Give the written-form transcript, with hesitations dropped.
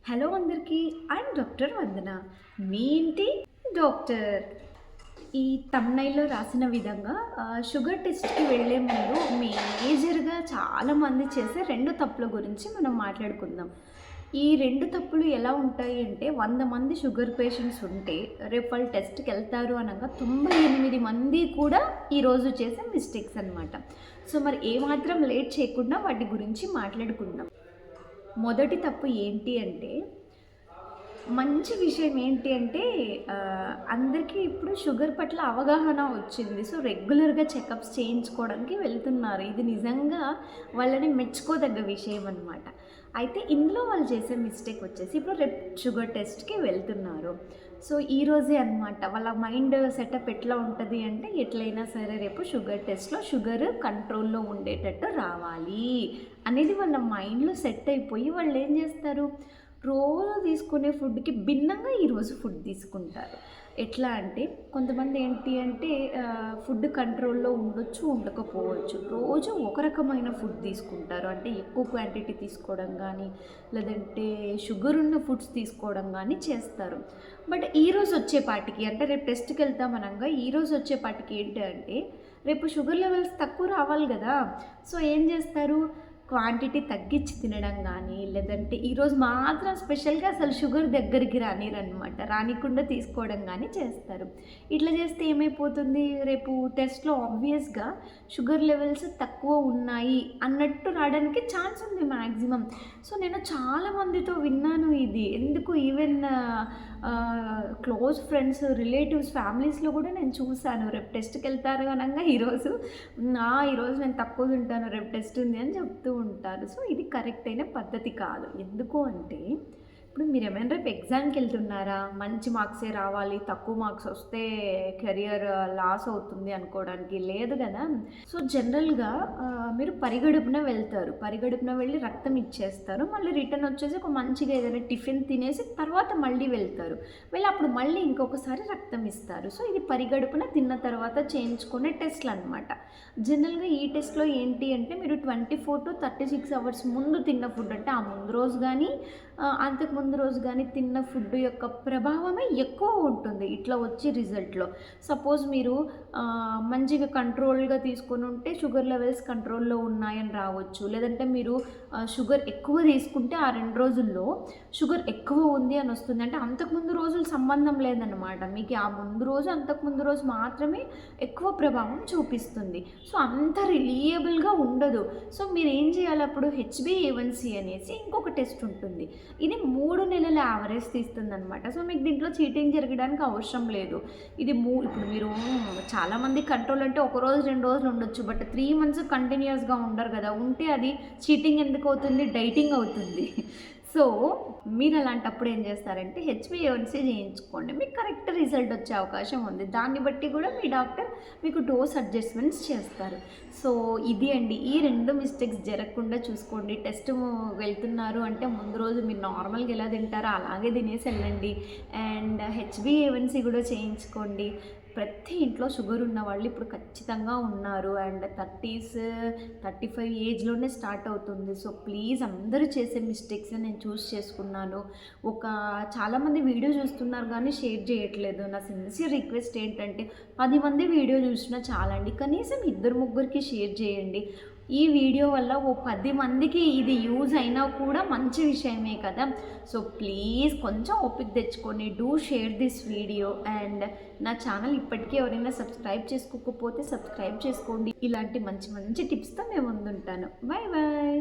Hello అందరికీ, I'm doctor వందన, మీ ఇంటి doctor. ఈ తమ్నైల్లో రాసిన విధంగా షుగర్ టెస్ట్కి వెళ్ళే ముందు మేజర్గా చాలామంది చేసే రెండు తప్పుల గురించి మనం మాట్లాడుకుందాం. ఈ రెండు తప్పులు ఎలా ఉంటాయి అంటే, 100 మంది షుగర్ పేషెంట్స్ ఉంటే రేపు వాళ్ళు టెస్ట్కి వెళ్తారు అనగా 98 మంది కూడా ఈరోజు చేసే మిస్టేక్స్ అనమాట. సో మరి ఏమాత్రం లేట్ చేయకుండా వాటి గురించి మాట్లాడుకుందాం. మొదటి తప్పు ఏంటి అంటే, మంచి విషయం ఏంటి అంటే అందరికీ ఇప్పుడు షుగర్ పట్ల అవగాహన వచ్చింది. సో రెగ్యులర్గా చెకప్స్ చేయించుకోవడానికి వెళ్తున్నారు. ఇది నిజంగా వాళ్ళని మెచ్చుకోదగ్గ విషయం అనమాట. అయితే ఇందులో వాళ్ళు చేసే మిస్టేక్ వచ్చేసి, ఇప్పుడు రేపు షుగర్ టెస్ట్కి వెళ్తున్నారు. సో ఈరోజే అనమాట వాళ్ళ మైండ్ సెటప్ ఎట్లా ఉంటుంది అంటే, ఎట్లయినా సరే రేపు షుగర్ టెస్ట్లో షుగర్ కంట్రోల్లో ఉండేటట్టు రావాలి అనేది వాళ్ళ మైండ్లో సెట్ అయిపోయి వాళ్ళు ఏం చేస్తారు, రోజు తీసుకునే ఫుడ్కి భిన్నంగా ఈరోజు ఫుడ్ తీసుకుంటారు. ఎట్లా అంటే, కొంతమంది ఏంటి అంటే ఫుడ్ కంట్రోల్లో ఉండొచ్చు, ఉండకపోవచ్చు. రోజు ఒక రకమైన ఫుడ్ తీసుకుంటారు. అంటే ఎక్కువ క్వాంటిటీ తీసుకోవడం కానీ, లేదంటే షుగర్ ఉన్న ఫుడ్స్ తీసుకోవడం కానీ చేస్తారు. బట్ ఈరోజు వచ్చేపాటికి అంటే రేపు టెస్ట్కి వెళ్తామనగా ఈరోజు వచ్చేపాటికి ఏంటి అంటే, రేపు షుగర్ లెవెల్స్ తక్కువ రావాలి కదా. సో ఏం చేస్తారు, క్వాంటిటీ తగ్గించి తినడం కానీ, లేదంటే ఈరోజు మాత్రం స్పెషల్గా అసలు షుగర్ దగ్గరికి రానిరనమాట, రానికుండా తీసుకోవడం కానీ చేస్తారు. ఇట్లా చేస్తే ఏమైపోతుంది, రేపు టెస్ట్లో ఆబ్వియస్గా షుగర్ లెవెల్స్ తక్కువ ఉన్నాయి అన్నట్టు రావడానికి ఛాన్స్ ఉంది మ్యాక్సిమం. సో నేను చాలామందితో విన్నాను ఇది. ఎందుకు ఈవెన్ క్లోజ్ ఫ్రెండ్స్, రిలేటివ్స్, ఫ్యామిలీస్లో కూడా నేను చూశాను. రేపు టెస్ట్కి వెళ్తారు అనగా ఈరోజు నేను తక్కువ తింటాను, రేపు టెస్ట్ ఉంది అని చెప్తూ ఉంటారు. సో ఇది కరెక్ట్ అయిన పద్ధతి కాదు. ఎందుకు అంటే, ఇప్పుడు మీరు ఏమైనా రేపు ఎగ్జామ్కి వెళ్తున్నారా, మంచి మార్క్సే రావాలి, తక్కువ మార్క్స్ వస్తే కెరియర్ లాస్ అవుతుంది అనుకోవడానికి లేదు కదా. సో జనరల్గా మీరు పరిగడుపున వెళ్తారు, పరిగడుపున వెళ్ళి రక్తం ఇచ్చేస్తారు, మళ్ళీ రిటర్న్ వచ్చేసి ఒక మంచిగా ఏదైనా టిఫిన్ తినేసి తర్వాత మళ్ళీ వెళ్తారు, వెళ్ళి అప్పుడు మళ్ళీ ఇంకొకసారి రక్తం ఇస్తారు. సో ఇది పరిగడుపున తిన్న తర్వాత చేయించుకునే టెస్ట్లు అనమాట. జనరల్గా ఈ టెస్ట్లో ఏంటి అంటే, మీరు 24 to 36 అవర్స్ ముందు తిన్న ఫుడ్, అంటే ఆ ముందు రోజు కానీ అంతకు ముందు రోజు కానీ తిన్న ఫుడ్ యొక్క ప్రభావమే ఎక్కువ ఉంటుంది ఇట్లా వచ్చి రిజల్ట్లో. సపోజ్ మీరు మంచిగా కంట్రోల్గా తీసుకొని ఉంటే షుగర్ లెవెల్స్ కంట్రోల్లో ఉన్నాయని రావచ్చు. లేదంటే మీరు షుగర్ ఎక్కువ తీసుకుంటే ఆ 2 రోజుల్లో షుగర్ ఎక్కువ ఉంది అని వస్తుంది. అంటే అంతకుముందు రోజులు సంబంధం లేదన్నమాట, మీకు ఆ ముందు రోజు అంతకుముందు రోజు మాత్రమే ఎక్కువ ప్రభావం చూపిస్తుంది. సో అంత రిలయబుల్గా ఉండదు. సో మీరు ఏం చేయాలి, అప్పుడు HbA1c అనేసి ఇంకొక టెస్ట్ ఉంటుంది. ఇది 3 నెలల యావరేజ్ తీస్తుంది అనమాట. సో మీకు దీంట్లో చీటింగ్ జరగడానికి అవసరం లేదు. ఇది ఇప్పుడు మీరు చాలామంది కంట్రోల్ అంటే 1 రోజు 2 రోజులు ఉండొచ్చు, బట్ 3 months కంటిన్యూస్గా ఉండరు కదా. ఉంటే అది చీటింగ్ ఎందుకు అవుతుంది, డైటింగ్ అవుతుంది. సో మీరు అలాంటప్పుడు ఏం చేస్తారంటే HbA1c చేయించుకోండి, మీకు కరెక్ట్ రిజల్ట్ వచ్చే అవకాశం ఉంది. దాన్ని బట్టి కూడా మీ డాక్టర్ మీకు డోస్ అడ్జస్ట్మెంట్స్ చేస్తారు. సో ఇది అండి, ఈ 2 మిస్టేక్స్ జరగకుండా చూసుకోండి. టెస్ట్ వెళ్తున్నారు అంటే ముందు రోజు మీరు నార్మల్గా ఎలా తింటారో అలాగే తినేసి వెళ్ళండి. అండ్ HbA1c కూడా చేయించుకోండి. ప్రతి ఇంట్లో షుగర్ ఉన్న వాళ్ళు ఇప్పుడు ఖచ్చితంగా ఉన్నారు. అండ్ 30s 35 ఏజ్లోనే స్టార్ట్ అవుతుంది. సో ప్లీజ్ అందరూ చేసే మిస్టేక్స్ నేను చూస్ చేసుకున్నాను. చాలామంది వీడియో చూస్తున్నారు కానీ షేర్ చేయట్లేదు. నా సిన్సియర్ రిక్వెస్ట్ ఏంటంటే, 10 మంది వీడియో చూసినా చాలండి, కనీసం 2-3కి షేర్ చేయండి. ఈ వీడియో వల్ల 10 మందికి ఇది యూజ్ అయినా కూడా మంచి విషయమే కదా. సో ప్లీజ్ కొంచెం ఓపిక తెచ్చుకొని do share this video. And నా ఛానల్ ఇప్పటికీ ఎవరైనా సబ్స్క్రైబ్ చేసుకోకపోతే సబ్స్క్రైబ్ చేసుకోండి. ఇలాంటి మంచి మంచి టిప్స్తో మేము ముందుంటాను. Bye bye.